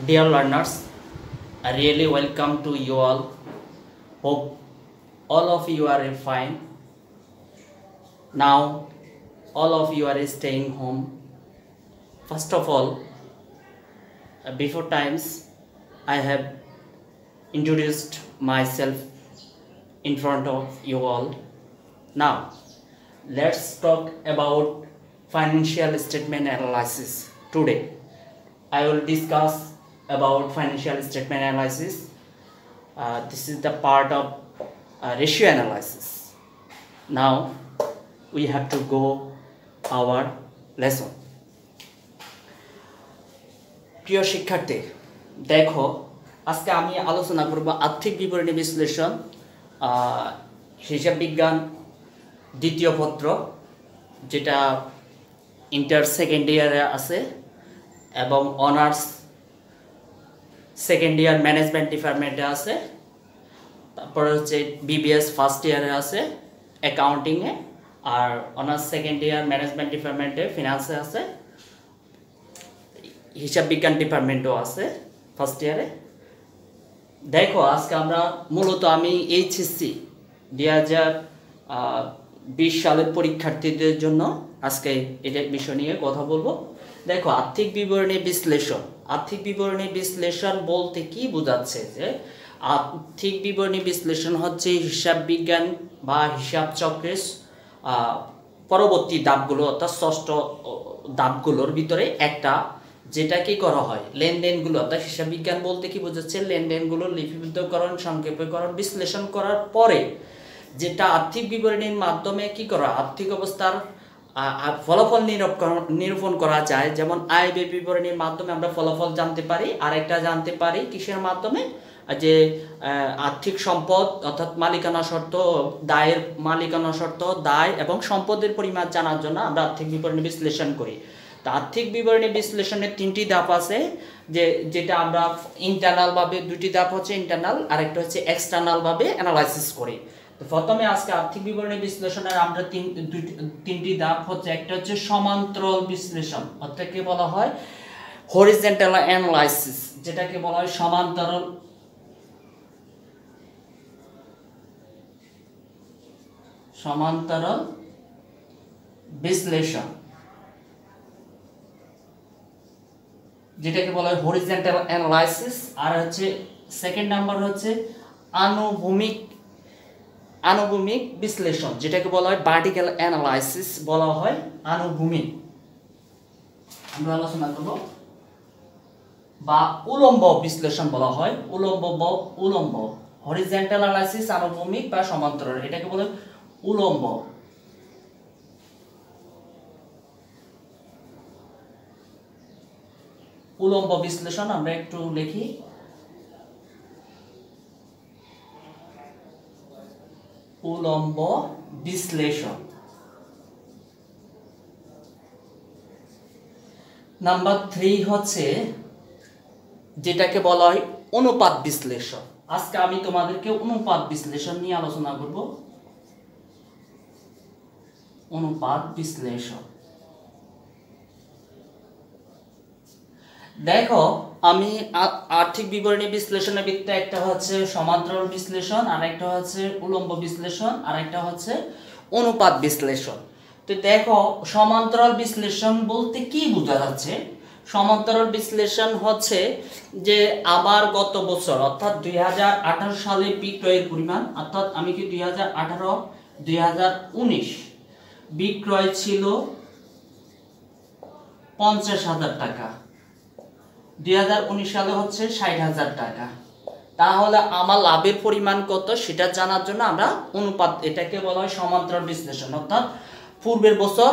Dear learners, I really welcome to you all. Hope all of you are fine. Now, all of you are staying home. First of all, before times, I have introduced myself in front of you all. Now, let's talk about financial statement analysis. Today, I will discuss about financial statement analysis. This is the part of ratio analysis. Now, we have to go our lesson. প্রিয় শিক্ষার্থী, দেখো আজকে আমি আলোচনা করব আর্থিক বিবরণী বিশ্লেষণ, হিসাব বিজ্ঞান দ্বিতীয় পত্র, যেটা ইন্টার সেকেন্ড ইয়ারে আছে এবং অনার্স সেকেন্ড ইয়ার ম্যানেজমেন্ট ডিপার্টমেন্টে আছে। তারপরে হচ্ছে বিবিএস ফার্স্ট ইয়ারে আছে অ্যাকাউন্টিংয়ে, আর অনার্স সেকেন্ড ইয়ার ম্যানেজমেন্ট ডিপার্টমেন্টে ফিনান্সে আছে, হিসাব বিজ্ঞান ডিপার্টমেন্টও আছে ফার্স্ট ইয়ারে। দেখো আজকে আমরা মূলত আমি এইচএসসি 2020 সালের পরীক্ষার্থীদের জন্য আজকে এটা বিষয় নিয়ে কথা বলবো। দেখো আর্থিক বিবরণী বিশ্লেষণ, আর্থিক বিবরণী বিশ্লেষণ বলতে কি বোঝাচ্ছে? যে আর্থিক বিবরণী বিশ্লেষণ হচ্ছে হিসাব বিজ্ঞান বা হিসাব চক্রের পরবর্তী ধাপগুলো, অর্থাৎ ষষ্ঠ ধাপগুলোর ভিতরে একটা, যেটা কি করা হয় লেনদেনগুলো, অর্থাৎ হিসাব বিজ্ঞান বলতে কি বোঝাচ্ছে লিপিবদ্ধ লিপিবদ্ধকরণ, সংক্ষেপীকরণ, বিশ্লেষণ করার পরে যেটা আর্থিক বিবরণীর মাধ্যমে কি করা আর্থিক অবস্থার ফলাফল নিরূপণ করা যায়। যেমন আয় ব্যয় বিবরণীর মাধ্যমে আমরা ফলাফল জানতে পারি, আরেকটা জানতে পারি কিসের মাধ্যমে, যে আর্থিক সম্পদ অর্থাৎ মালিকানা শর্ত, দায়ের মালিকানা শর্ত, দায় এবং সম্পদের পরিমাণ জানার জন্য আমরা আর্থিক বিবরণী বিশ্লেষণ করি। তা আর্থিক বিবরণী বিশ্লেষণের 3টি ধাপ আছে, যেটা আমরা ইন্টারনাল ভাবে, 2টি ধাপ হচ্ছে ইন্টারনাল, আরেকটা হচ্ছে এক্সটার্নাল ভাবে অ্যানালাইসিস করি। তো প্রথমে আজকে আর্থিক বিবরণী বিশ্লেষণের আমরা 3টি ধাপ হচ্ছে, একটা হচ্ছে সমান্তরাল বিশ্লেষণ, অর্থাৎ বলা হয় হরিজন্টাল অ্যানালাইসিস, যেটাকে বলা হয় সমান্তরাল বিশ্লেষণ, যেটাকে বলা হয় হরিজন্টাল অ্যানালাইসিস। আর হচ্ছে সেকেন্ড নাম্বার হচ্ছে আনুভূমিক বিশ্লেষণ, যেটাকে বলা হয় ভার্টিক্যাল অ্যানালাইসিস, বলা হয় আনুভূমিক, আমরা আলোচনা করব। বা উলম্ব বিশ্লেষণ বলা হয়, উলম্ব হরিজন্টাল অ্যানালাইসিস, আনুভূমিক বা সমান্তরাল, এটাকে বলে উলম্ব। উলম্ব বিশ্লেষণ আমরা একটু লিখি, উলম্ব বিশ্লেষণ। নাম্বার 3 হচ্ছে যেটাকে বলা হয় অনুপাত বিশ্লেষণ। আজকে আমি তোমাদেরকে অনুপাত বিশ্লেষণ নিয়ে আলোচনা করব। অনুপাত বিশ্লেষণ, দেখো আমি আর্থিক বিবরণী বিশ্লেষণের ভিত্তিতে একটা হচ্ছে সমান্তরাল বিশ্লেষণ, আর একটা হচ্ছে উলম্ব বিশ্লেষণ, আর একটা হচ্ছে অনুপাত বিশ্লেষণ। তো দেখো সমান্তরাল বিশ্লেষণ বলতে কি বোঝা যাচ্ছে? সমান্তরাল বিশ্লেষণ হচ্ছে যে আমার গত বছর অর্থাৎ 2018 সালে বিক্রয়ের পরিমাণ, অর্থাৎ আমি কি 2018-2019 বিক্রয় ছিল 50,000 টাকা, 2019 সালে হচ্ছে 60,000 টাকা, তাহলে আমার লাভের পরিমাণ কত সেটা জানার জন্য আমরা অনুপাত, এটাকে বলা হয় সমান্তরাল বিশ্লেষণ, অর্থাৎ পূর্বের বছর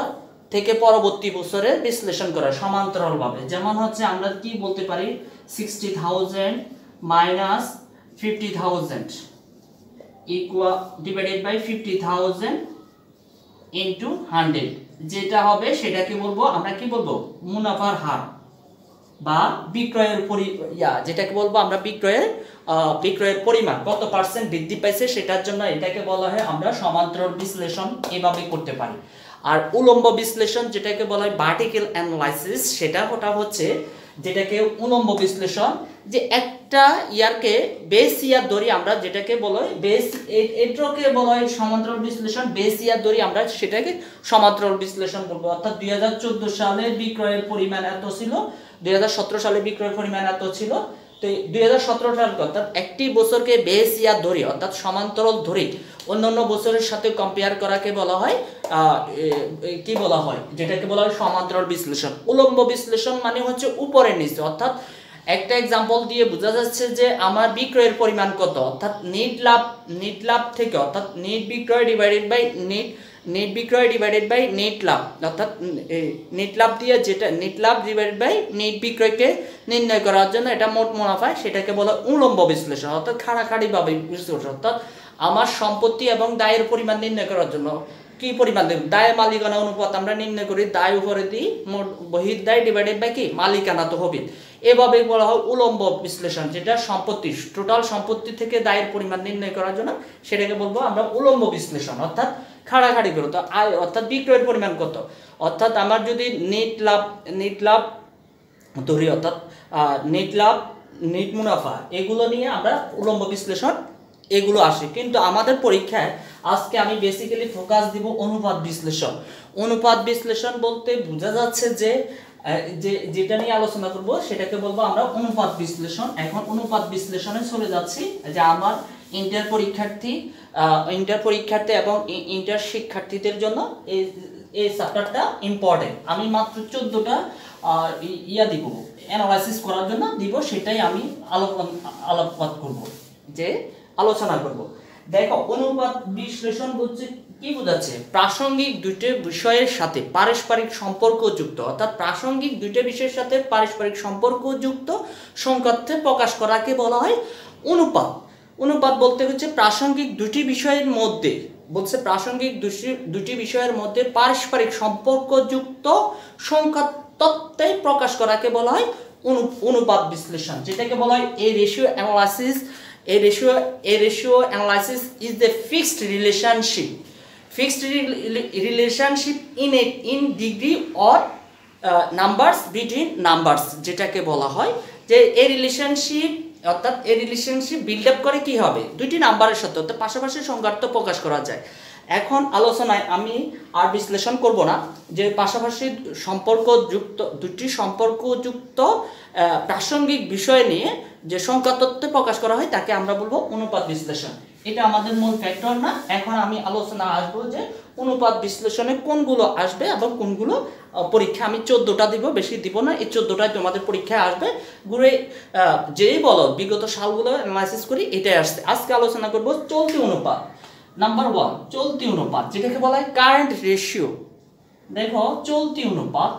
থেকে পরবর্তী বছরের বিশ্লেষণ করা সমান্তরাল ভাবে। যেমন হচ্ছে আমরা কি বলতে পারি 60,000 minus 50,000 equal divided by 50,000 into 100, যেটা হবে সেটাকে বলবো আমরা কি বলবো মুনাফার হার বা বিক্রয়ের যেটাকে বলবো আমরা বিক্রয়ের পরিমাণ কত পার্সেন্ট বৃদ্ধি পাইছে সেটার জন্য এটাকে বলা হয় আমরা সমান্তরাল বিশ্লেষণ এভাবে করতে পারি। আর উলম্ব বিশ্লেষণ যেটাকে বলা হয় ভার্টিক্যাল অ্যানালাইসিস, সেটা হচ্ছে যেটাকে উলম্ব বিশ্লেষণ, যে একটা ইয়ারকে বেস ইয়ার ধরি আমরা, যেটাকে বলা হয় বেস, এটাকে বলা হয় সমান্তরাল বিশ্লেষণ। বেস ইয়ার ধরি আমরা সেটাকে সমান্তরাল বিশ্লেষণ বলবো। অর্থাৎ 2014 সালের বিক্রয়ের পরিমাণ এত ছিল, 2017 সালে বিক্রয়ের পরিমাণ এত ছিল, তো 2017 সাল অর্থাৎ একটি বছরকে বেস ইয়ার ধরি অর্থাৎ সমান্তরাল ধরি অন্যান্য বছরের সাথে কম্পেয়ার করাকে বলা হয় কি বলা হয়, যেটাকে বলা হয় সমান্তরাল বিশ্লেষণ। উলম্ব বিশ্লেষণ মানে হচ্ছে উপরের নিচে, অর্থাৎ একটা এক্সাম্পল দিয়ে বোঝা যাচ্ছে যে আমার বিক্রয়ের পরিমাণ কত, অর্থাৎ নেট লাভ থেকে, অর্থাৎ নেট বিক্রয় ডিভাইডেড বাই নেট বিক্রয় ডিভাইডেড বাই নেট লাভ, অর্থাৎ নেট লাভ দিয়ে যেটা নেট লাভ ডিভাইডেড বাই নেট বিক্রয়কে নির্ণয় করার জন্য এটা মোট মুনাফা, সেটাকে বলা উলম্ব বিশ্লেষণ। অর্থাৎ খাড়াখাড়িভাবে বিশ্লেষণ, অর্থাৎ আমার সম্পত্তি এবং দায়ের পরিমাণ নির্ণয় করার জন্য কি পরিমাণ দেব, দায় মালিকানা অনুপাত আমরা নির্ণয় করি, দায় উপরে দিই মোট বহির্দায় ডিভাইডেড বাই কি মালিকানা তো হবে। এভাবে বলা হয় উলম্ব বিশ্লেষণ, যেটা সম্পত্তি টোটাল সম্পত্তি থেকে দায়ের পরিমাণ নির্ণয় করার জন্য সেটাকে বলবো আমরা উলম্ব বিশ্লেষণ। অর্থাৎ খাড়াখাড়ি করে, তো আয় অর্থাৎ বিক্রয়ের পরিমাণ কত, অর্থাৎ আমার যদি নেট লাভ ধরি, অর্থাৎ নেট লাভ নেট মুনাফা এগুলো নিয়ে আমরা উলম্ব বিশ্লেষণ এগুলো আসে। কিন্তু আমাদের পরীক্ষায় আজকে আমি বেসিক্যালি ফোকাস দিব অনুপাত বিশ্লেষণ। অনুপাত বিশ্লেষণ বলতে বোঝা যাচ্ছে যে যেটা নিয়ে আলোচনা করব সেটাকে বলবো আমরা অনুপাত বিশ্লেষণ। এখন অনুপাত বিশ্লেষণে চলে যাচ্ছি, যে আমার ইন্টার পরীক্ষার্থী এবং ইন্টার শিক্ষার্থীদের জন্য এই চ্যাপ্টারটা ইম্পর্টেন্ট। আমি মাত্র 14টা দিব অ্যানালাইসিস করার জন্য দিব, সেটাই আমি আলোকপাত করব, যে আলোচনা করব। দেখো অনুপাত বিশ্লেষণ বলতে কি বোঝাচ্ছে, প্রাসঙ্গিক দুইটা বিষয়ের সাথে পারস্পরিক সম্পর্কযুক্ত, অর্থাৎ প্রাসঙ্গিক দুইটা বিষয়ের সাথে পারস্পরিক সম্পর্কযুক্ত সংখ্যাতে প্রকাশ করাকে বলা হয় অনুপাত। অনুপাত বলতে হচ্ছে প্রাসঙ্গিক দুটি বিষয়ের মধ্যে, বলছে প্রাসঙ্গিক দুটি বিষয়ের মধ্যে পারস্পরিক সম্পর্কযুক্ত সংখ্যা তত্ত্বে প্রকাশ করাকে বলা হয় অনুপাত বিশ্লেষণ, যেটাকে বলা হয় a ratio analysis. A ratio analysis is the fixed relationship in degree or numbers between numbers, যেটাকে বলা হয় যে এই রিলেশনশিপ, অর্থাৎ এই রিলেশনশিপ বিল্ড আপ করে কি হবে দুইটি নাম্বারের সাথে, অর্থাৎ পাশাপাশি সংখ্যার্থ প্রকাশ করা যায়। এখন আলোচনায় আমি আর বিশ্লেষণ করব না, যে পাশাপাশি দুটি সম্পর্কযুক্ত প্রাসঙ্গিক বিষয় নিয়ে যে সংখ্যা তত্ত্বে প্রকাশ করা হয় তাকে আমরা বলবো অনুপাত বিশ্লেষণ। এটা আমাদের মূল ফ্যাক্টর না। এখন আমি আলোচনা আসবো যে অনুপাত বিশ্লেষণে কোনগুলো আসবে এবং কোনগুলো পরীক্ষা আমি 14টা দিব, বেশি দিব না, এই 14টাই তোমাদের পরীক্ষায় আসবে। ঘুরে যেই বলো বিগত সালগুলো অ্যানালাইসিস করি এটাই আসছে। আজকে আলোচনা করব চলতি অনুপাত। নাম্বার 1 চলতি অনুপাত, যেটাকে বলা হয় কারেন্ট রেশিও। দেখো চলতি অনুপাত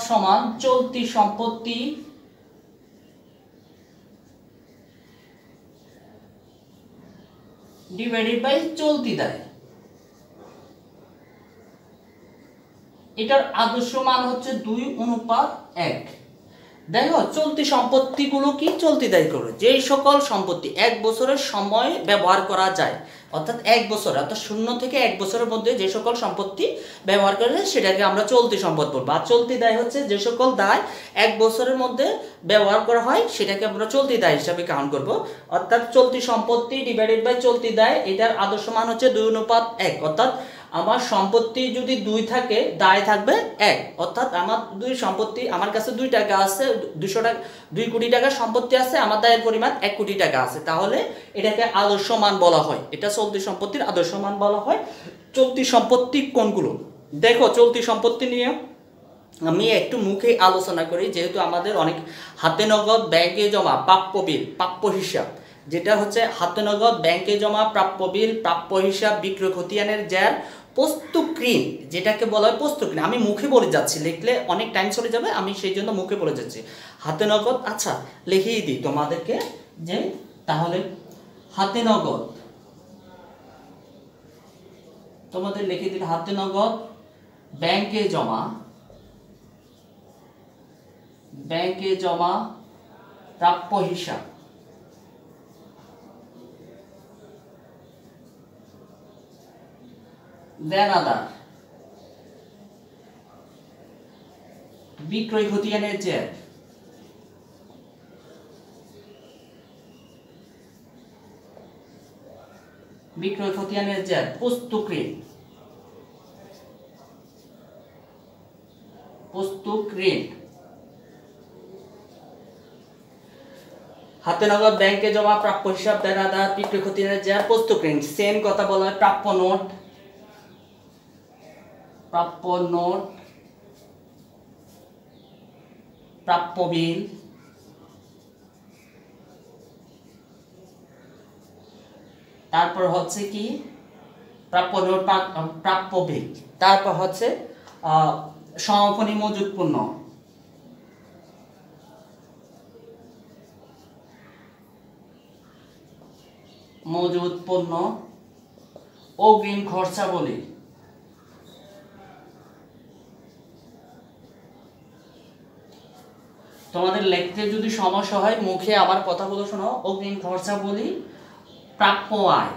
সমান চলতি সম্পত্তি ডিভাইডেড বাই চলতি দায়। এটার আদর্শ মান হচ্ছে 2:1। দেখো চলতি সম্পত্তিগুলো কি চলতি দায় করে, যেই সকল সম্পত্তি 1 বছরের সময় ব্যবহার করা যায়, অর্থাৎ 1 বছর, অর্থাৎ 0 থেকে 1 বছরের মধ্যে যে সকল সম্পত্তি ব্যবহার করা যায় সেটাকে আমরা চলতি সম্পদ বলবো। আর চলতি দায় হচ্ছে যে সকল দায় 1 বছরের মধ্যে ব্যবহার করা হয় সেটাকে আমরা চলতি দায় হিসাবে কাউন্ট করব। অর্থাৎ চলতি সম্পত্তি ডিভাইডেড বাই চলতি দায়, এটার আদর্শ মান হচ্ছে 2:1। অর্থাৎ আমার সম্পত্তি যদি 2 থাকে, দায় থাকবে 1। অর্থাৎ আমার সম্পত্তি, আমার কাছে 2 টাকা আছে, 2 কোটি টাকার সম্পত্তি আছে, আমার দায়ের পরিমাণ 1 কোটি টাকা আছে, তাহলে এটাকে আদর্শ মান বলা হয়। এটা চলতি সম্পত্তির আদর্শ মান বলা হয়। চলতি সম্পত্তি কোনগুলো, দেখো চলতি সম্পত্তি নিয়ে আমি একটু মুখে আলোচনা করি, যেহেতু আমাদের অনেক হাতে নগদ ব্যাংকে জমা প্রাপ্য বিল, প্রাপ্য হিসাব, যেটা হচ্ছে হাতে নগদ ব্যাংকে জমা প্রাপ্য বিল, প্রাপ্য হিসাব, বিক্রয় খতিয়ানের জ্যার, প্রস্তুকৃত, যেটাকে বলা হয় প্রস্তুকৃত। আমি মুখে বলে যাচ্ছি, লিখলে অনেক টাইম চলে যাবে, আমি সেই জন্য মুখে বলে যাচ্ছি। হাতে নগদ, আচ্ছা লিখিয়ে দিই তোমাদেরকে, যে তাহলে হাতে নগদ, তোমাদের লিখে দিই হাতে নগদ ব্যাংকে জমা প্রাপ্য হিসাব। দেনাদার, বিক্রয় খতিয়ানের জের, বিক্রয় খতিয়ানের জের, পুস্তুক ঋণ, পুস্তুক ঋণ, হাতে নগদ, ব্যাংকে জমা, প্রাপ্য হিসাব, দেনাদার, বিক্রয় খতিয়ানের জের, পুস্তুক ঋণ। সেম কথা বলা হয় প্রাপ্য নোট, প্রাপ্য নোট, প্রাপ্য বিল, তারপর হচ্ছে কি প্রাপ্য নোট, প্রাপ্য বিল, তারপর হচ্ছে সমাপনী মজুত পণ্য, মজুত পণ্য, অগ্রিম খরচাবলী, তোমাদের লিখতে যদি সমস্যা হয় মুখে আবার কথাগুলো শোনো। অগ্রিম খরচাবলী, প্রাপ্য আয়,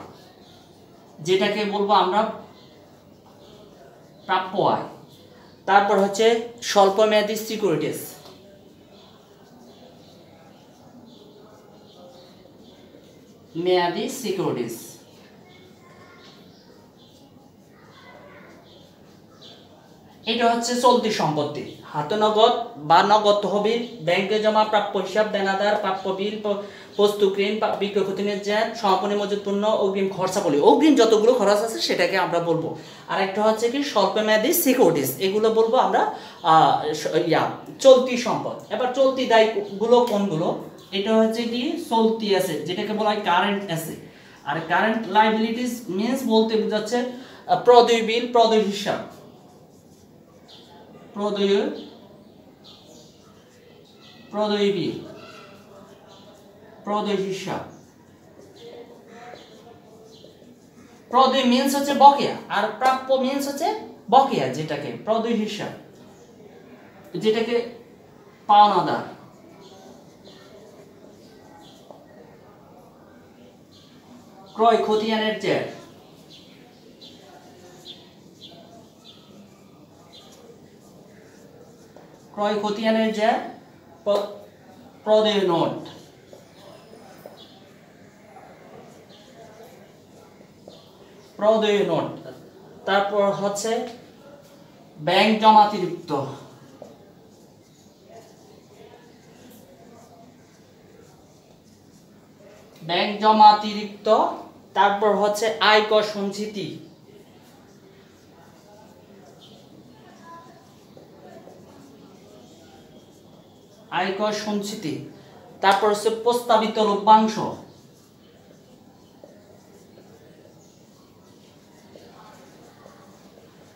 যেটাকে বলবো আমরা প্রাপ্য আয়। তারপর হচ্ছে স্বল্পমেয়াদী সিকিউরিটিজ, মেয়াদী সিকিউরিটিজ। এটা হচ্ছে চলতি সম্পত্তি, হাতে নগদ বা নগদ তহবিল, ব্যাংকে জমা, প্রাপ্য হিসাব, দেনাদার, প্রাপ্য বিল, পুস্তুক ঋণ, বিক্রয় খতিয়ানের জের, সমাপনী মজুত পণ্য, অগ্রিম খরচাবলী। অগ্রিম যতগুলো খরচ আছে সেটাকে আমরা বলবো। আর একটা হচ্ছে কি স্বল্পমেয়াদী সিকিউরিটিজ, এগুলো বলবো আমরা চলতি সম্পদ। এবার চলতি দায়গুলো কোনগুলো? এটা হচ্ছে কি চলতি অ্যাসেট, যেটাকে বলা হয় কারেন্ট অ্যাসেট। আর কারেন্ট লায়াবিলিটিস মিন্স বলতে বোঝাচ্ছে প্রদেয় বিল, প্রদেয় হিসাব, প্রদেয় বিল, প্রদেয় হিসাব। প্রদেয় মিন্স হচ্ছে বকেয়া, আর প্রাপ্য মিন্স হচ্ছে বকেয়া, যেটাকে প্রদেয় হিসাব, যেটাকে পাওনাদার। ক্রয় খতিয়ানের জের, ক্রয় খতিয়ানের জের, প্রদেয় নোট, প্রদেয় নোট। তারপর হচ্ছে ব্যাংক জমাতিরিক্ত, ব্যাংক জমাতিরিক্ত। তারপর হচ্ছে আয়কর সঞ্চিতি, আয়কর সঞ্চিতি। তারপর হচ্ছে প্রস্তাবিত লভ্যাংশ,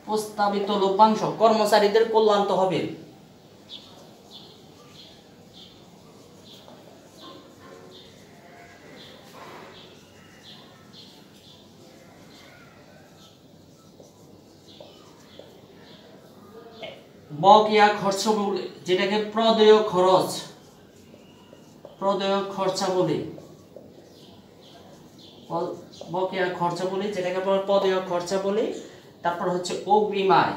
প্রস্তাবিত লভ্যাংশ, কর্মচারীদের কল্যাণ তহবিল। বকেয়া খরচ বলে, যেটাকে প্রদেয় খরচ, প্রদেয় খরচা বলি, বকেয়া খরচা বলি, যেটাকে প্রদেয় খরচা বলি। তারপর হচ্ছে অগ্রিম আয়,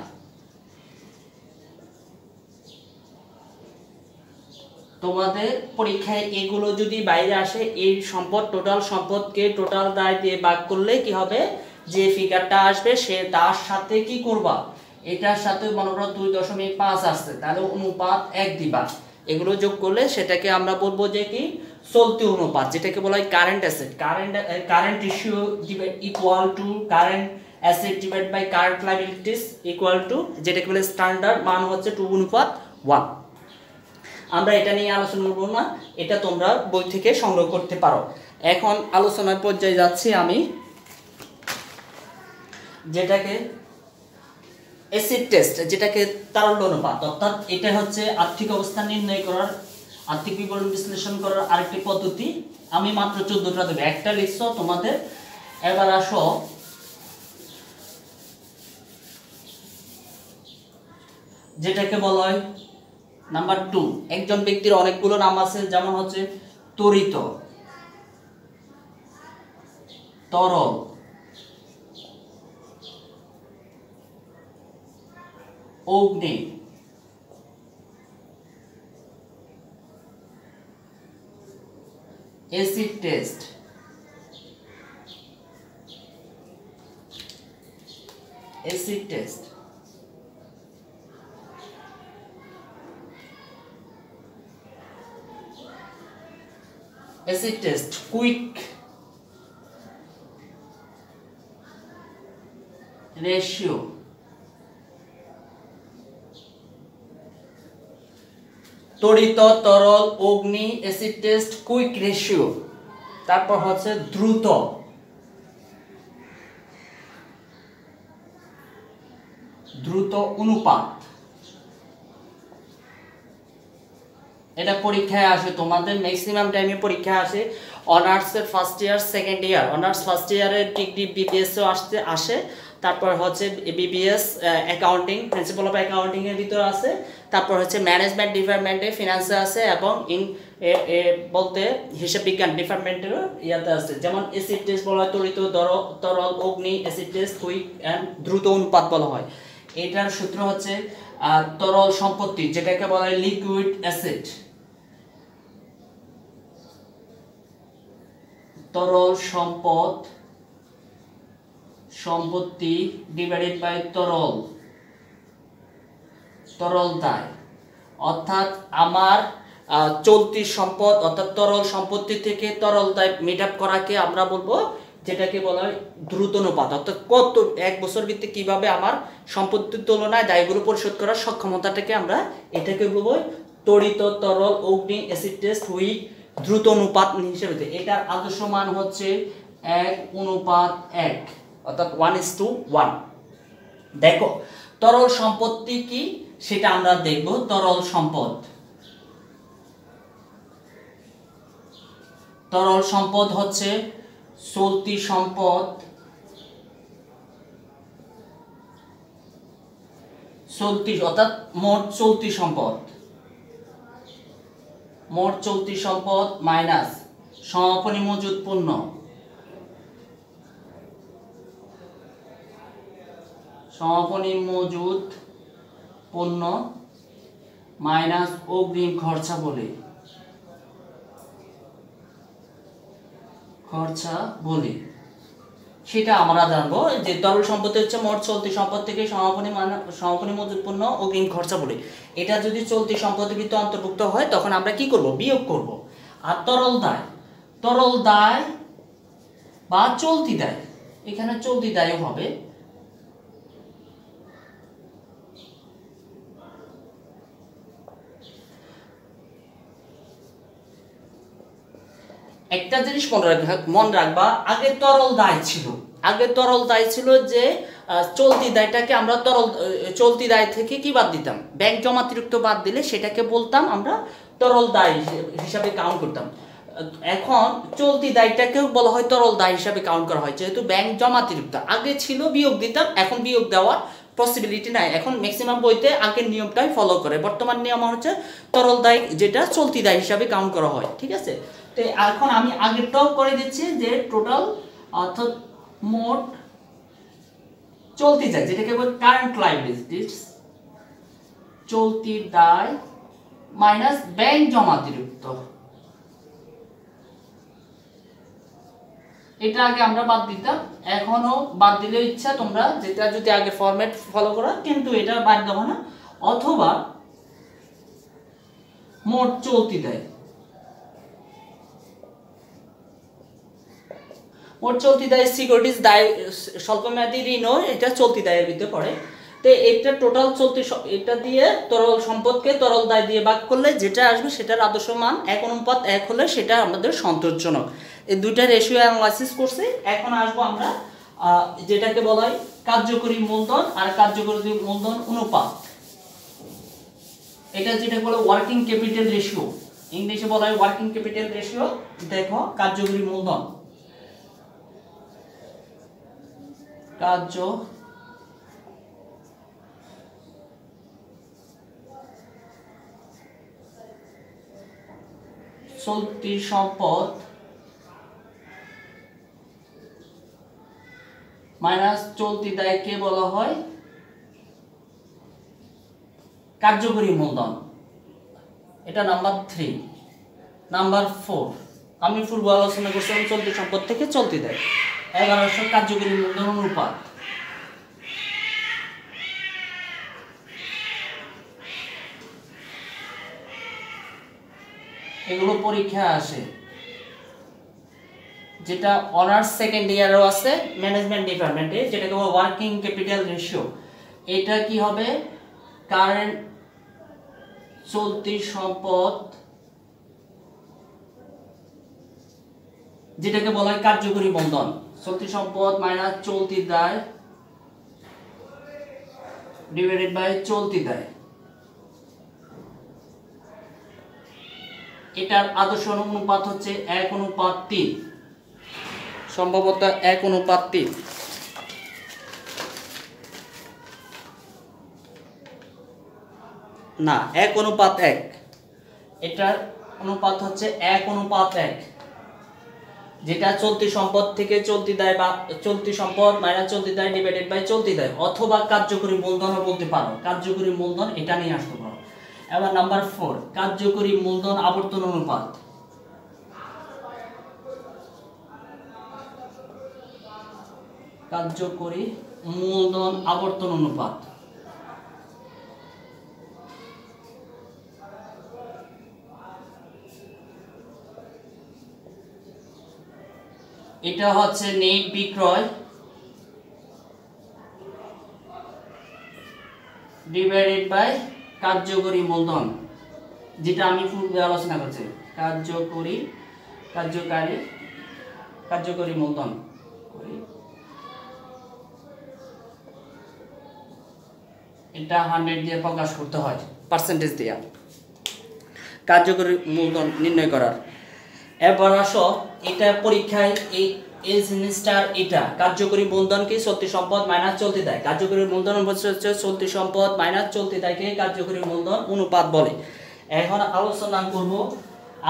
তোমাদের পরীক্ষায় এগুলো যদি বাইরে আসে, এই সম্পদ টোটাল সম্পদকে টোটাল দায় দিয়ে ভাগ করলে কি হবে, যে ফিগারটা আসবে সে তার সাথে কি করবা, এটার সাথে মনে করো 2.5 আসছে, তাহলে অনুপাত 1 দিবা। এগুলো যোগ করলে সেটাকে আমরা বলবো যে কি চলতি অনুপাত, যেটাকে বলা হয় current asset. Current issue equal to current asset divide by current liabilities equal to, যেটাকে বলে স্ট্যান্ডার্ড মান হচ্ছে 2:1। আমরা এটা নিয়ে আলোচনা করব না, এটা তোমরা বই থেকে সংগ্রহ করতে পারো। এখন আলোচনার পর্যায়ে যাচ্ছি আমি, যেটাকে অ্যাসিড টেস্ট, যেটাকে তারল্য অনুপাত, অর্থাৎ এটা হচ্ছে আর্থিক অবস্থা নির্ণয় করার, আর্থিক বিবরণ বিশ্লেষণ করার আরেকটি পদ্ধতি। আমি মাত্র 14টা দেব, একটা লিখছো তোমাদের। এবার আসো যেটাকে বলা হয় নাম্বার 2। একজন ব্যক্তির অনেকগুলো নাম আছে, যেমন হচ্ছে তরিত, তরল, অগ্নি acid test acid test acid test quick ratio তড়িৎ তরল অগ্নি অ্যাসিড টেস্ট কুইক রেশিও তারপর হচ্ছে দ্রুত অনুপাত এটা পরীক্ষায় আসে তোমাদের ম্যাক্সিমাম টাইমে পরীক্ষায় আসে অনার্সের first year second year honours first ইয়ারের ডিগ্রি বিবিএসও আসে তারপর হচ্ছে BBS accounting principal of accounting এর ভিতর আছে তারপর হচ্ছে ম্যানেজমেন্ট ডিপার্টমেন্টে ফিনান্সে আছে এবং বলতে হিসাব বিজ্ঞান ডিপার্টমেন্টেরও ইয়াতে আছে যেমন অ্যাসিড টেস্ট বলা হয় তড়িৎ তরল অগ্নি অ্যাসিড টেস্ট কুইক অ্যান্ড দ্রুত অনুপাত বলা হয় এটার সূত্র হচ্ছে তরল সম্পত্তি যেটাকে বলা হয় লিকুইড অ্যাসিড তরল সম্পত্তি ডিভাইডেড বাই তরল দায় অর্থাৎ আমার চলতি সম্পদ অর্থাৎ তরল সম্পত্তি থেকে তরল দায় মিট আপ করাকে আমরা বলবো যেটাকে বলা হয় দ্রুত অনুপাত অর্থাৎ কত এক বছর ভিত্তিক কিভাবে আমার সম্পত্তির তুলনায় দায়গুলো পরিশোধ করার সক্ষমতাটাকে আমরা এটাকে বলবো তড়িৎ তরল অগ্নি অ্যাসিড টেস্ট উইক দ্রুত অনুপাত হিসেবে এটার আদর্শ মান হচ্ছে 1:1 অর্থাৎ 1:1 দেখো তরল সম্পত্তি কি সেটা আমরা দেখব তরল সম্পদ হচ্ছে চলতি সম্পদ অর্থাৎ মোট চলতি সম্পদ মাইনাস সমাপনী মজুদ পণ্য মাইনাস অগ্রিম খরচা বলি সেটা আমরা জানবো যে তরল সম্পত্তি হচ্ছে মোট চলতি সম্পদ থেকে সমাপনী মজুদ পণ্য অগ্রিম খরচা বলি এটা যদি চলতি সম্পদের ভিতরে অন্তর্ভুক্ত হয় তখন আমরা কি করব বিয়োগ করব আর তরল দায় বা চলতি দায় এখানে চলতি দায়ও হবে একটা জিনিস মনে রাখবা আগে তরল দায় ছিল যে চলতি দায়টাকে আমরা চলতি দায় থেকে কি বাদ দিতাম ব্যাংক জমাতিরিক্ত বাদ দিলে সেটাকে বলতাম আমরা তরল দায় হিসাবে কাউন্ট করতাম এখন চলতি দায়টাকেও বলা হয় তরল দায় হিসাবে কাউন্ট করা হয় যেহেতু ব্যাংক জমাতিরিক্ত আগে ছিল বিয়োগ দিতাম এখন বিয়োগ দেওয়ার পসিবিলিটি নাই এখন ম্যাক্সিমাম বইতে আগের নিয়মটাই ফলো করে বর্তমান নিয়ম হচ্ছে তরল দায় যেটা চলতি দায় হিসাবে কাউন্ট করা হয় ঠিক আছে তো এখন আমি আগেরটাও করে দিচ্ছি যে টোটাল অর্থাৎ মোট চলতি দায় যেটাকে বলে কারেন্ট লায়াবিলিটিস চলতি দায় মাইনাস ব্যাংক জমাতিরিক্ত এটা আগে আমরা বাদ দিতাম এখনো বাদ দিলে ইচ্ছা তোমরা যেটা যদি আগে ফরম্যাট ফলো করো কিন্তু এটা বাদ দেবো না অথবা মোট চলতি দায় সিকিউরিটিজ দায় স্বল্পমেয়াদী ঋণও এটা চলতি দায়ের ভিতরে পড়ে তো এটা টোটাল এটা দিয়ে তরল সম্পদকে তরল দায় দিয়ে ভাগ করলে যেটা আসবে সেটার আদর্শ মান 1:1 হলে সেটা আমাদের সন্তোষজনক এই দুইটা রেশিও অ্যানালাইসিস করছি এখন আসবো আমরা যেটাকে বলা হয় কার্যকরী মূলধন আর কার্যকরী মূলধন অনুপাত এটা যেটা বলে ওয়ার্কিং ক্যাপিটাল রেশিও ইংলিশে বলা হয় ওয়ার্কিং ক্যাপিটাল রেশিও দেখো কার্যকরী মূলধন চলতি সম্পদ মাইনাস চলতি দায়কে বলা হয় কার্যকরী মূলধন, এটা নাম্বার 3। নাম্বার 4 আমি পূর্ব আলোচনা করছিলাম চলতি সম্পদ থেকে চলতি দেয় 1100 কার্যকরী মূলধন অনুপাত। এগুলো পরীক্ষা আসে, যেটা অনার্স সেকেন্ড ইয়ারও আছে ম্যানেজমেন্ট ডিপার্টমেন্টে, যেটাকে বলা ওয়ার্কিং ক্যাপিটাল রেশিও। এটা কি হবে? কারেন্ট চলতি সম্পদ, যেটাকে বলা হয় কার্যকরী মূলধন, চলতি সম্পদ মাইনাস চলতি দায় ডিভাইডেড বাই চলতি দায়। এটার আদর্শ অনুপাত হচ্ছে 1:3, সম্ভবত 1:3। না, 1:1। এটার অনুপাত হচ্ছে 1:1, যেটা চলতি সম্পদ থেকে চলতি দায় বা চলতি সম্পদ মাইনাস চলতি দায় ডিভাইডেড বাই চলতি দায়, অথবা কার্যকরী মূলধনও বলতে পারো। কার্যকরী মূলধন এটা নিয়ে আসতে পারো। এবার নাম্বার 4 কার্যকরী মূলধন আবর্তন অনুপাত। কার্যকরী মূলধন আবর্তন অনুপাত, এটা হচ্ছে নেট বিক্রয় ডিভাইডেড বাই কার্যকরী মূলধন, যেটা আমি পূর্বে আলোচনা করছি। কার্যকরী মূলধন এটা 100 দিয়ে প্রকাশ করতে হয়, পার্সেন্টেজ দিয়ে কার্যকরী মূলধন নির্ণয় করার। এবার আসো, এটা পরীক্ষায় এই জিনিসটা, এটা কার্যকরী মূলধন কি চলতি সম্পদ মাইনাস চলতি দায়। কার্যকরী মূলধন হচ্ছে চলতি সম্পদ মাইনাস চলতি দায়কে কার্যকরী মূলধন অনুপাত বলে। এখন আলোচনা করব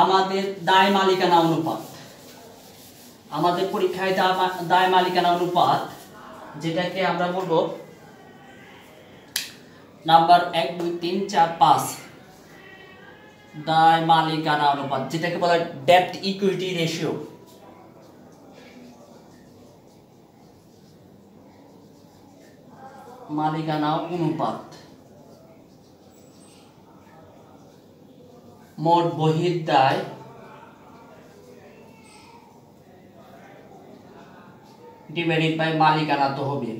আমাদের দায় মালিকানা অনুপাত। আমাদের পরীক্ষায় দায় মালিকানা অনুপাত, যেটাকে আমরা বলবো নাম্বার 1 2 3 4 5 দায় মালিকানা অনুপাত, যেটাকে বলা হয় ডেট ইকুইটি রেশিও। মালিকানা অনুপাত মোট বহির্দায় ডিভাইডেড বাই মালিকানা তহবিল।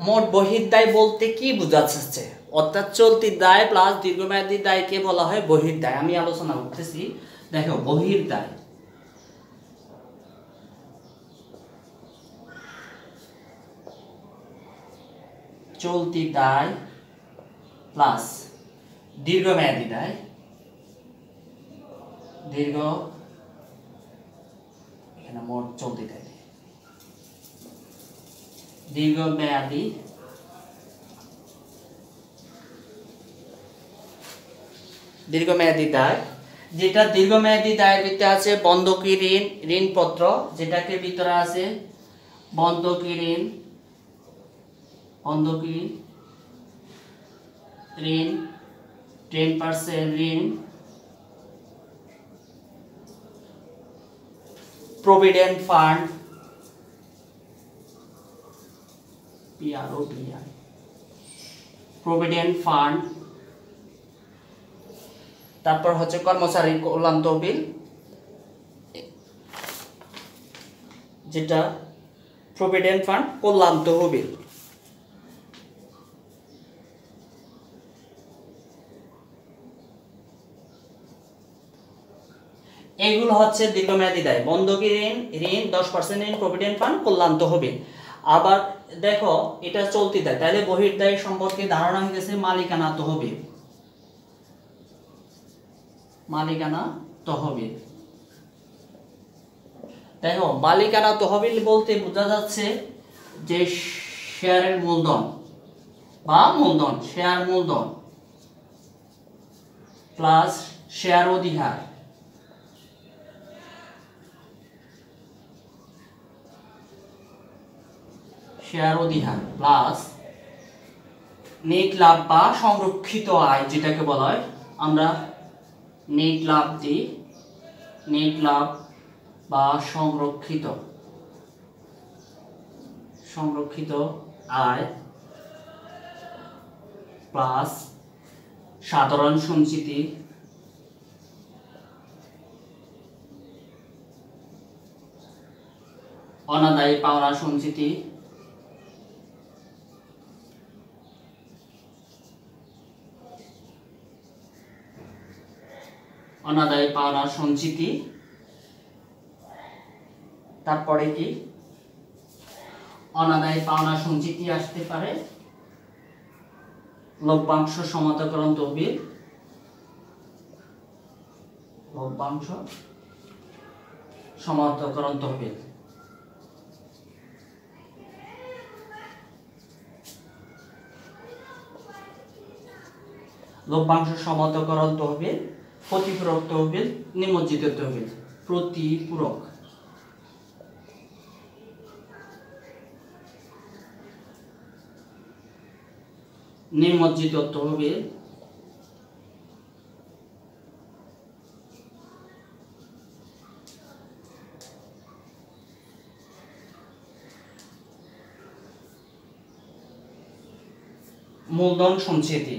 মোট বহির্দায় বলতে কি বোঝাচ্ছে? অর্থাৎ চলতি দায় প্লাস দীর্ঘমেয়াদী দায়কে বলা হয় বহির্দায়। আমি আলোচনা করতেছি, দেখো বহির্দায় চলতি দায় প্লাস দীর্ঘমেয়াদী দায়, এখানে মোট চলতি দায়, দীর্ঘমেয়াদী দায়, যেটা দীর্ঘমেয়াদী দায়ের ভিতরে আছে বন্ধকি ঋণ, ঋণপত্র, যেটাকে ভিতরে আছে বন্ধকি ঋণ, 10% ঋণ, প্রভিডেন্ট ফান্ড, প্রভিডেন্ট ফান্ড, তারপর হচ্ছে কর্মচারী কল্যাণ তহবিল, যেটা প্রভিডেন্ট ফান্ড কল্যাণ তহবিল। এগুলো হচ্ছে দীর্ঘমেয়াদী দায়, বন্ধকি ঋণ 10% ঋণ, প্রভিডেন্ট ফান্ড, কল্যাণ তহবিল। আবার দেখো এটা চলতি দায়, তাহলে বহির্দায় সম্পর্কে ধারণা হয়ে গেছে মালিকানা তহবিল। দেখো মালিকানা তহবিল বলতে বোঝা যাচ্ছে যে শেয়ারের মূলধন বা মূলধন, শেয়ার মূলধন প্লাস শেয়ার অধিকার শেয়ার অধিহার প্লাস নেট লাভ বা সংরক্ষিত আয় যেটাকে বলা হয়, আমরা নেট লাভ দিই, নেট লাভ বা সংরক্ষিত আয় প্লাস সাধারণ সঞ্চিতি অনাদায়ী পাওনা সঞ্চিতি অনাদায়ী পাওনা সঞ্চিতি, তারপরে কি অনাদায়ী পাওনা সঞ্চিতি আসতে পারে লভ্যাংশ সমান্তরাল তহবিল, লভ্যাংশ সমান্তরাল তহবিল। লভ্যাংশ সমান্তরাল তহবিল, প্রতিপূরক তহবিল, নিমজ্জিত তহবিল। প্রতিপূরক নিমজ্জিত তহবিল, মূলধন সঞ্চিতি।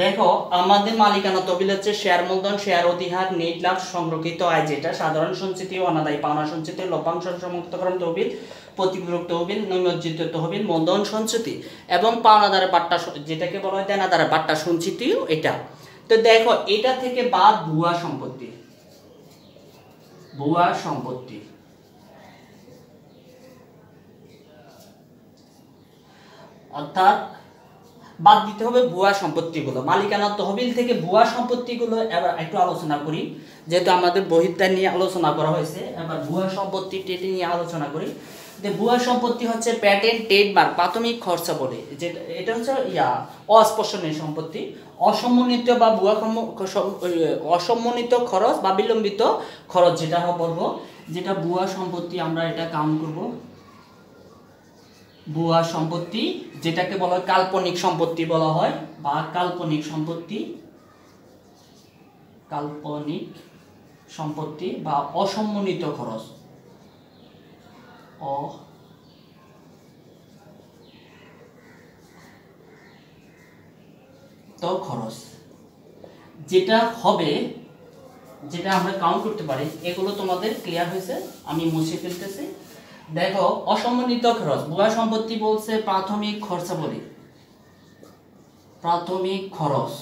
দেখো আমাদের মালিকানা তহবিল হচ্ছে শেয়ার মূলধন, শেয়ার অধিহার, নেট লাভ, সংরক্ষিত আয় যেটা, সাধারণ সঞ্চিতি, অনাদায়ী পাওনা সঞ্চিতি, লভ্যাংশ সমান্তরাল তহবিল, প্রতিপূরক তহবিল, নিমজ্জিত তহবিল, মূলধন সঞ্চিতি এবং পাওনাদারের বাট্টা যেটাকে বলা হয় দেনাদারের বাট্টা সঞ্চিতিও এটা। তো দেখো এটা থেকে বাদ ভুয়া সম্পত্তি, ভুয়া সম্পত্তি অর্থাৎ বাদ দিতে হবে ভুয়া সম্পত্তিগুলো। মালিকানা তহবিল থেকে ভুয়া সম্পত্তিগুলো এবার একটু আলোচনা করি, যেহেতু আমাদের বহির্দায় নিয়ে আলোচনা করা হয়েছে, এবার ভুয়া সম্পত্তি নিয়ে আলোচনা করি। যে ভুয়া সম্পত্তি হচ্ছে প্যাটেন্ট, ট্রেডমার্ক, প্রাথমিক খরচা বলে, যেটা এটা হচ্ছে অস্পর্শনীয় সম্পত্তি, অসম্মানিত বা ভুয়া অসম্মানিত খরচ বা বিলম্বিত খরচ যেটা বলবো, যেটা ভুয়া সম্পত্তি আমরা এটা কাউন্ট করব। ভুয়া সম্পত্তি যেটাকে বলা হয় কাল্পনিক সম্পত্তি বলা হয়, বা কাল্পনিক সম্পত্তি, কাল্পনিক সম্পত্তি বা অসম্মানিত খরচ, তো খরচ যেটা হবে, যেটা আমরা কাউন্ট করতে পারি। এগুলো তোমাদের ক্লিয়ার হয়েছে, আমি মুছে ফেলতেছি। দেখো অসম্মানিত খরচ, ভুয়া সম্পত্তি বলছে প্রাথমিক খরচা বলি, প্রাথমিক খরচ,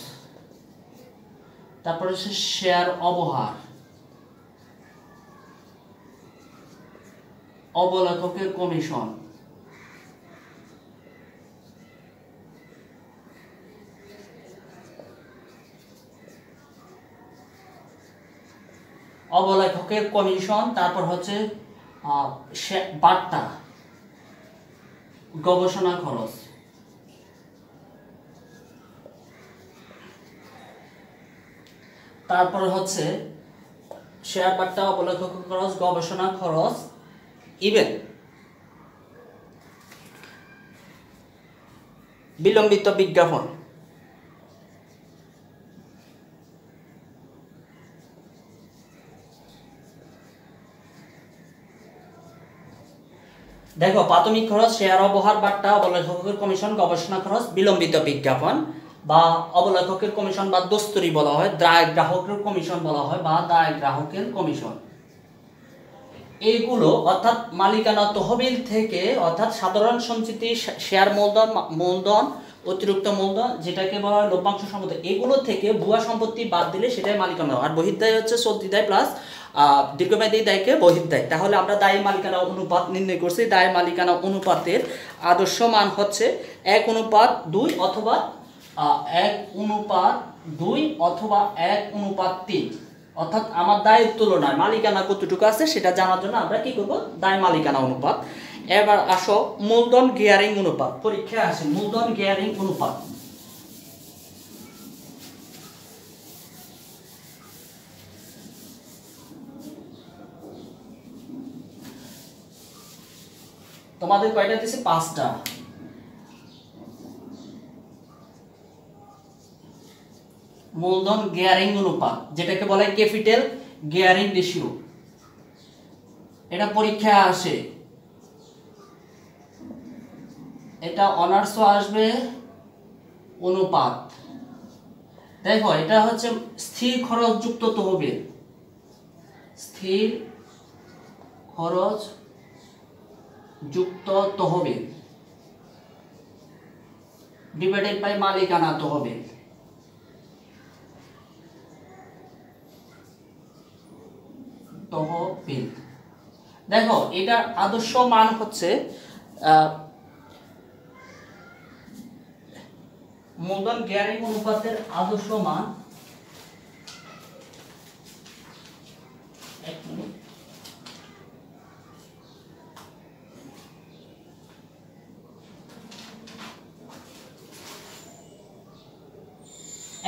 তারপরে হচ্ছে শেয়ার অবহার, অবলেখকের কমিশন, অবলেখকের কমিশন, তারপর হচ্ছে বাট্টা, গবেষণা খরচ, তারপর হচ্ছে শেয়ার বাট্টা, অবলেখকের খরচ, গবেষণা খরচ, ইভেন বিলম্বিত বিজ্ঞাপন। দেখো প্রাথমিক খরচ, শেয়ার অবহার, বাট্টা, অবলেখকের কমিশন, গবেষণা খরচ, বিলম্বিত বিজ্ঞাপন বা অবলেখকের কমিশন বা দস্তুরি বলা হয়, দায় গ্রাহকের কমিশন বলা হয় বা দায় গ্রাহকের কমিশন। এইগুলো অর্থাৎ মালিকানা তহবিল থেকে, অর্থাৎ সাধারণ সঞ্চিতি, শেয়ার মূলধন, অতিরিক্ত মূলধন যেটাকে বলা হয় লভ্যাংশ সম্পত্তি, এগুলো থেকে ভুয়া সম্পত্তি বাদ দিলে সেটাই মালিকানা। আর বহির্দায় হচ্ছে চলতি দায় প্লাস দীর্ঘমেয়াদী দায়কে বহির্দায়। তাহলে আমরা দায়ী মালিকানা অনুপাত নির্ণয় করছি। দায়ী মালিকানা অনুপাতের আদর্শ মান হচ্ছে 1:2 অথবা 1:2 অথবা 1:3। অর্থাৎ আমার দায়ের তুলনায় মালিকানা কতটুকু আছে সেটা জানার জন্য আমরা কি করব, দায় মালিকানা অনুপাত। এবার আসো মূলধন গিয়ারিং অনুপাত, পরীক্ষায় আসে মূলধন গিয়ারিং অনুপাত। তোমাদের কয়টা দিয়েছে? 5টা। মূলধন গিয়ারিং অনুপাত, যেটাকে বলে ক্যাপিটাল গিয়ারিং রেশিও, এটা পরীক্ষায় আসে। এটা অনার্সও আসবে অনুপাত। দেখো এটা হচ্ছে স্থির খরচ যুক্ত তহবিল, স্থির খরচ যুক্ত তহবিল ডিভাইডেড বাই মালিকানা তহবিল। তহবিল দেখো এটার আদর্শ মান হচ্ছে মূলধন গিয়ারিং অনুপাতের আদর্শ মান, এক মিনিট,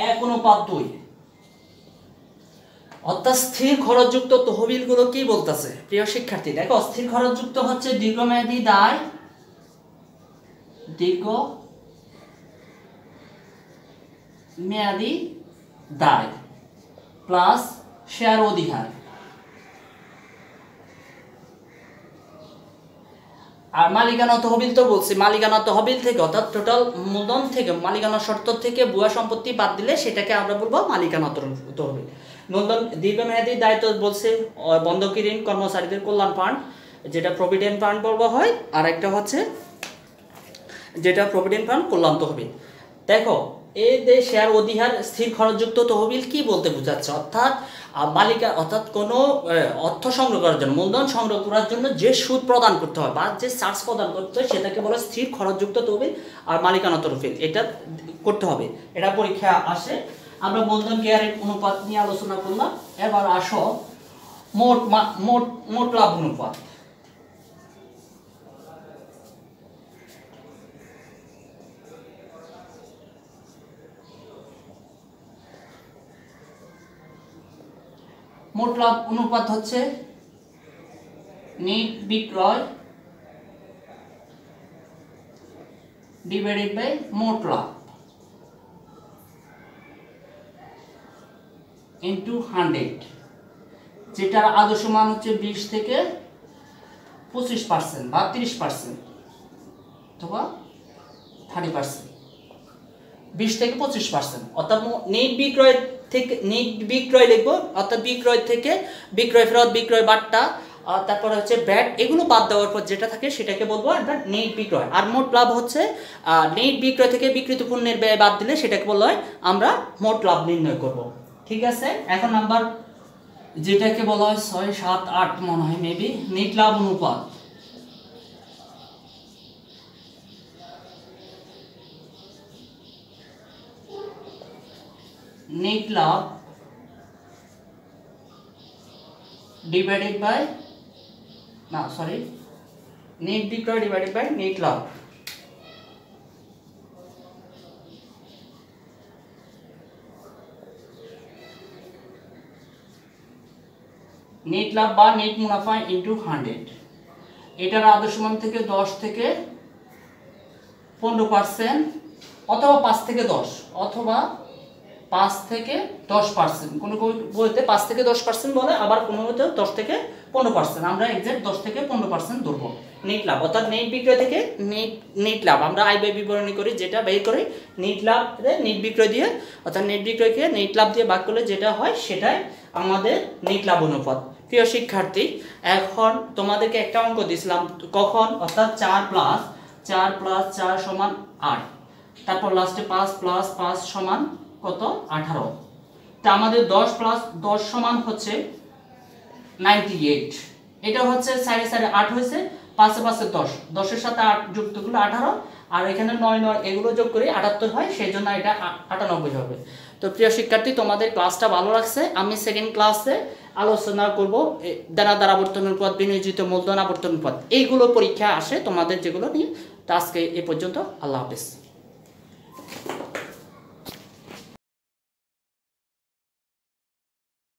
এক অনুপাত 2। অর্থাৎ স্থির খরচযুক্ত তহবিলগুলো কি বলতেছে প্রিয় শিক্ষার্থী? দেখো স্থির খরচযুক্ত হচ্ছে দীর্ঘমেয়াদী দায়, দীর্ঘমেয়াদী দায় প্লাস শেয়ার অধিকার। আর মালিকানা তহবিল তো বলছি, মালিকানা তহবিল থেকে অর্থাৎ টোটাল মূলধন থেকে মালিকানা শর্ত থেকে ভুয়া সম্পত্তি বাদ দিলে সেটাকে আমরা বলবো মালিকানা তহবিল। মূলধন দীর্ঘমেয়াদী দায়িত্ব বলছে বন্ধকি ঋণ, কর্মচারীদের কল্যাণ ফান্ড যেটা প্রভিডেন্ট ফান্ড বলবো হয়, আর একটা হচ্ছে যেটা প্রভিডেন্ট ফান্ড কল্যাণ তহবিল। দেখো এই যে শেয়ার অধিকার স্থির খরচযুক্ত তহবিল কি বলতে বোঝাচ্ছে? অর্থাৎ মালিকা অর্থাৎ কোনো অর্থ সংগ্রহ করার জন্য, মূলধন সংগ্রহ করার জন্য যে সুদ প্রদান করতে হয় বা যে চার্জ প্রদান করতে হয় সেটাকে বলে স্থির খরচযুক্ত তহবিল আর মালিকানা তহবিল। এটা করতে হবে, এটা পরীক্ষা আসে। আমরা মূলধন গিয়ারিং অনুপাত নিয়ে আলোচনা করলাম। এবার আসো মোট লাভ অনুপাত। মোট লাভ অনুপাত হচ্ছে নেট বিক্রয় ডিভাইডেড বাই মোট লাভ ইনটু 100, যেটার আদর্শ মান হচ্ছে 20 থেকে 25% বা 30% অথবা 30%, 20 থেকে 25%। অর্থাৎ নেট বিক্রয় থেকে নেট বিক্রয় লিখবো, অর্থাৎ বিক্রয় থেকে বিক্রয় ফেরত, বিক্রয় বাট্টা, তারপরে হচ্ছে ব্যাট, এগুলো বাদ দেওয়ার পর যেটা থাকে সেটাকে বলবো আমরা নেট বিক্রয়। আর মোট লাভ হচ্ছে নেট বিক্রয় থেকে বিক্রিত পণ্যের ব্যয় বাদ দিলে সেটাকে বলা হয় আমরা মোট লাভ নির্ণয় করব। ঠিক আছে, এখন নাম্বার যেটাকে বলা হয় 6, 7, 8 মনে হয় মেবি, নেট লাভ অনুপাত। নেট লাভ ডিভাইডেড বাই নেট বিক্রয় ডিভাইডেড বাই নেট লাভ। নেট লাভ বা নেট মুনাফা ইনটু 100। এটার আদর্শ মান থেকে 10 থেকে 15% অথবা 5 থেকে 10 অথবা 5 থেকে 10%। কোনো বইতে 5 থেকে 10% বলে, আবার কোনো বইতে 10 থেকে 15%। আমরা এক্সাক্ট 10 থেকে 15% ধরবো। নেট লাভ অর্থাৎ নেট বিক্রয় থেকে নেট লাভ আমরা আয় ব্যয় বিবরণী করি, যেটা বের করি নেট লাভ নেট বিক্রয় দিয়ে, অর্থাৎ নেট বিক্রয়কে নেট লাভ দিয়ে ভাগ করলে যেটা হয় সেটাই আমাদের নেট লাভ অনুপাত। প্রিয় শিক্ষার্থী, এখন তোমাদেরকে একটা অঙ্ক দিয়েছিলাম কখন, অর্থাৎ 4 প্লাস 4 সমান 8, তারপর লাস্টে 5 প্লাস 5 সমান কত 18। তা আমাদের 10 প্লাস 10 সমান হচ্ছে 98। এটা হচ্ছে 4 8 হয়েছে, 5 5 10, 10 এর সাথে 8 যুক্ত করলে 18, আর এখানে 9 9 এগুলো যোগ করে 78 হয়, সেই জন্য এটা 98 হবে। তো প্রিয় শিক্ষার্থী, তোমাদের ক্লাসটা ভালো লাগছে। আমি সেকেন্ড ক্লাসে আলোচনা করব দানাদার আবর্তন অনুপাত, বিনিয়োজিত মূলধন আবর্তন অনুপাত, এইগুলো পরীক্ষা আসে তোমাদের যেগুলো নিয়ে। তো আজকে এ পর্যন্ত, আল্লাহ হাফেজ।